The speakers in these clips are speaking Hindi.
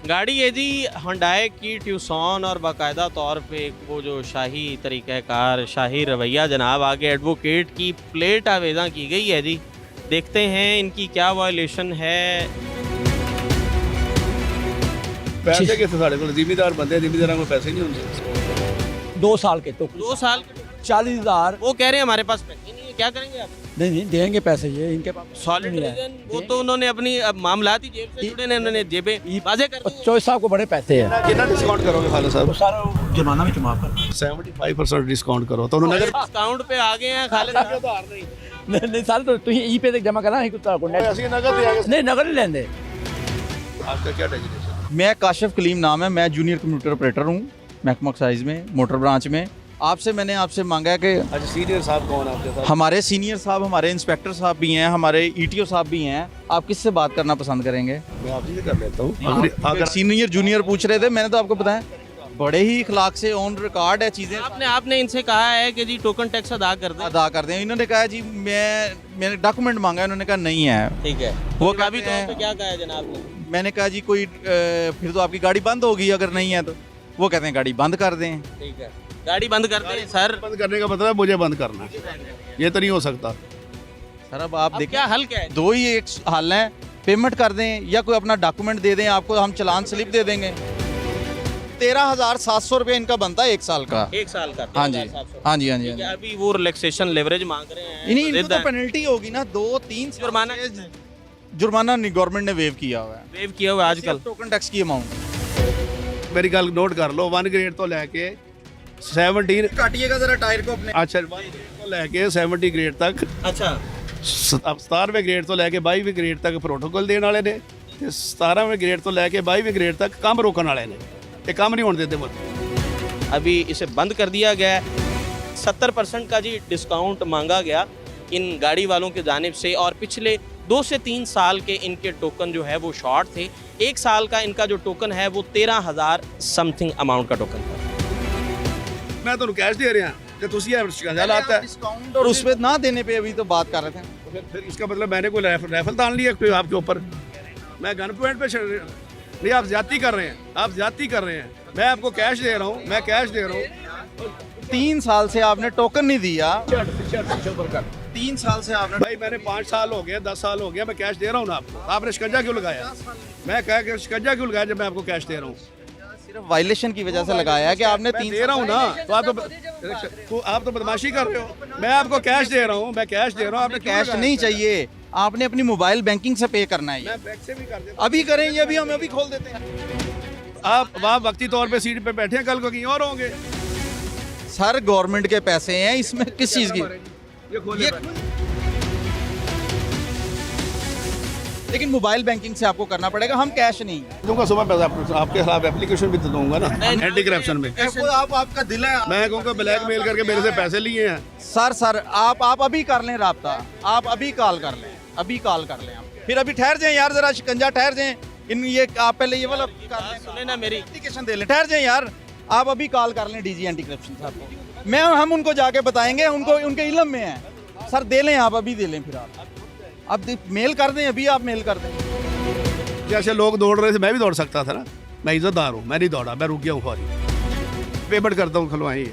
गाड़ी है जी हुंडई की ट्यूसॉन और बाकायदा तौर पे वो जो शाही तरीक़ाकार शाही रवैया जनाब आगे एडवोकेट की प्लेट आवेज़ा की गई है जी। देखते हैं इनकी क्या वायलेशन है। पैसे कितने साढ़े को जिम्मेदार बंदे जिम्मेदार को पैसे नहीं होंगे 2 साल के तो 2 साल 40,000 वो कह रहे हैं हमारे पास पैसे नहीं है, क्या करेंगे आप? नहीं देंगे पैसे ये इनके पास सॉलिड नहीं है। रीजन वो तो उन्होंने अपनी अब मामलाती जेब से जुड़े ने उन्होंने जेबें बाजे कर दी हैं। चौधरी साहब को बड़े पैसे हैं कितना डिस्काउंट करोगे खालिद साहब? सारा जुर्माना में जमा कर 75% डिस्काउंट करो तो उन्होंने डिस्काउंट पे आ गए हैं खालिद साहब। नहीं सारे तो तुम ई पे तक जमा करना है ऐसी नगद दिया नहीं नगद नहीं लेंदे। आपका क्या डेजिग्नेशन? मैं काशिफ कलीम नाम है, मैं जूनियर कंप्यूटर ऑपरेटर हूँ महकमा एक्साइज में मोटर ब्रांच में। मैंने आपसे मांगा है कि अच्छा सीनियर साहब कौन आपके साथ? हमारे सीनियर साहब, हमारे इंस्पेक्टर साहब भी हैं, हमारे ईटीओ साहब भी हैं। आप किससे बात करना पसंद करेंगे? मैं आपसे कर लेता हूँ। अगर सीनियर जूनियर पूछ रहे थे, मैंने तो आपको बताया बड़े ही इखलाक से ऑन रिकॉर्ड है चीज़ें आपने इनसे कहा है कि जी टोकन टैक्स अदा कर दें। अदा कर दें। इन्होंने कहा जी मैंने डॉक्यूमेंट मांगा है, इन्होंने कहा नहीं है। ठीक है वो वो काफी कहते तौर हैं- पे क्या कहा है जनाब ने? मैंने कहा जी कोई फिर तो आपकी गाड़ी बंद होगी अगर नहीं है तो। वो कहते हैं गाड़ी बंद कर दें। ठीक है गाड़ी बंद कर दें सर। बंद करने का मतलब है मुझे बंद करना है। ये तो नहीं हो सकता। सर अब आप अब देखें, क्या हल क्या है? दो ही एक हल है, पेमेंट कर दें या कोई अपना डॉक्यूमेंट दे दें, आपको हम चलान स्लिप दे देंगे। 13,700 रुपये इनका बनता है 1 साल का। 1 साल का हाँ जी 13,700। हाँ जी हाँ जी ठीक है, हाँ अभी वो रिलैक्सेशन लेवरेज मांग रहे हैं जी। इनको जिद तो है। पेनल्टी होगी ना 2-3 जुर्माना जुर्माना नहीं, गवर्नमेंट ने वेव किया हुआ है वेव किया हुआ है आजकल। टोकन टैक्स की अमाउंट। मेरी गल नोट कर लो 1 ग्रेड तो लेके 17 काटिएगा जरा टायर को अपने। अच्छा 1 ग्रेड तो लेके 70 ग्रेड तक अच्छा अब 17वें ग्रेड तो लेके 22वें ग्रेड तक प्रोटोकॉल देने वाले ने ते 17वें ग्रेड तो लेके 22वें ग्रेड तक काम रोकने वाले ने। ये काम नहीं होने देते मुझे। अभी इसे बंद कर दिया गया है। 70% का जी डिस्काउंट मांगा गया इन गाड़ी वालों की जानिब से और पिछले 2 से 3 साल के इनके टोकन जो है वो शॉर्ट थे। 1 साल का इनका जो टोकन है वो 13,000 समथिंग अमाउंट का टोकन था। मैं तो कैश दे रहा कि तुसी शिकंजा लाता है डिस्काउंट और उस पर ना देने पे अभी तो बात कर रहे थे। फिर इसका मतलब मैंने कोई राइफल तान लिया कोई आपके ऊपर। मैं गन पॉइंट पे नहीं, आप ज्यादती कर रहे हैं, आप ज्यादती कर रहे हैं। मैं आपको कैश दे रहा हूँ, मैं कैश दे रहा हूँ। 3 साल से आपने टोकन नहीं दिया। 3 साल से आपने भाई मैंने 5 साल हो गए 10 साल हो गया, मैं कैश दे रहा हूँ ना आपको। आपने शिकंजा क्यों लगाया? मैं कह के शिकंजा क्यों लगाया जब मैं आपको कैश दे रहा हूँ? सिर्फ वायलेशन की वजह से लगाया है कि आपने मैं 3 दे रहा हूँ ना, तो आप तो बदमाशी कर रहे हो। मैं आपको कैश दे रहा हूँ, मैं कैश दे रहा हूँ। आपने क्यों कैश लगाया? नहीं चाहिए, आपने अपनी मोबाइल बैंकिंग से पे करना है ये। मैं बैंक से भी कर देता अभी करें ये भी, हम अभी खोल देते हैं। हूँ। आप वहाँ वक्ती तौर पे सीट पे बैठे हैं, कल को कहीं और होंगे। सर गवर्नमेंट के पैसे हैं, इसमें किस चीज़ की ये खोले लेकिन मोबाइल बैंकिंग से आपको करना पड़ेगा, हम कैश नहीं। दूंगा सुबह पैसा आपके खिलाफ एप्लीकेशन भी तो दूंगा ना एंटी करप्शन में। आपका दिल है। मैं कहूँगा ब्लैकमेल करके मेरे से पैसे लिए हैं। सर आप अभी कर लें राब्ता, आप अभी कॉल कर लें, अभी कॉल कर लें आप। फिर अभी ठहर जाएं यार, जरा शिकंजा ठहर जाएं। इन ये आप पहले ये वाला कर लें, सुने ना मेरी एप्लीकेशन दे लें, ठहर जाएं यार। आप अभी कॉल कर लें डीजी एंटी करप्शन साहब को। हम उनको जाके बताएंगे, उनको उनके इल्म में है। सर दे लें आप, अभी दे लें। फिर आप मेल कर दें, अभी आप मेल कर दें। जैसे लोग दौड़ रहे थे मैं भी दौड़ सकता था ना। मैं इज्जतदार हूँ, मैं नहीं दौड़ा, मैं रुक गया हूँ फौरी। पेमेंट करता हूँ, खुलवाइए।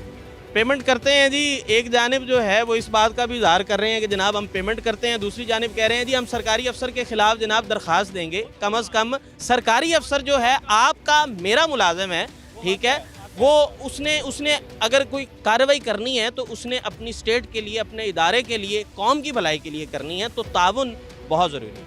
पेमेंट करते हैं जी। एक जानिब जो है वो इस बात का भी इजहार कर रहे हैं कि जनाब हम पेमेंट करते हैं, दूसरी जानिब कह रहे हैं जी हम सरकारी अफसर के खिलाफ जनाब दरख्वास्त देंगे। कम अज़ कम सरकारी अफसर जो है आपका मेरा मुलाजिम है, ठीक है, वो उसने अगर कोई कार्रवाई करनी है तो उसने अपनी स्टेट के लिए, अपने इदारे के लिए, कौम की भलाई के लिए करनी है। तो ताउन बहुत ज़रूरी है।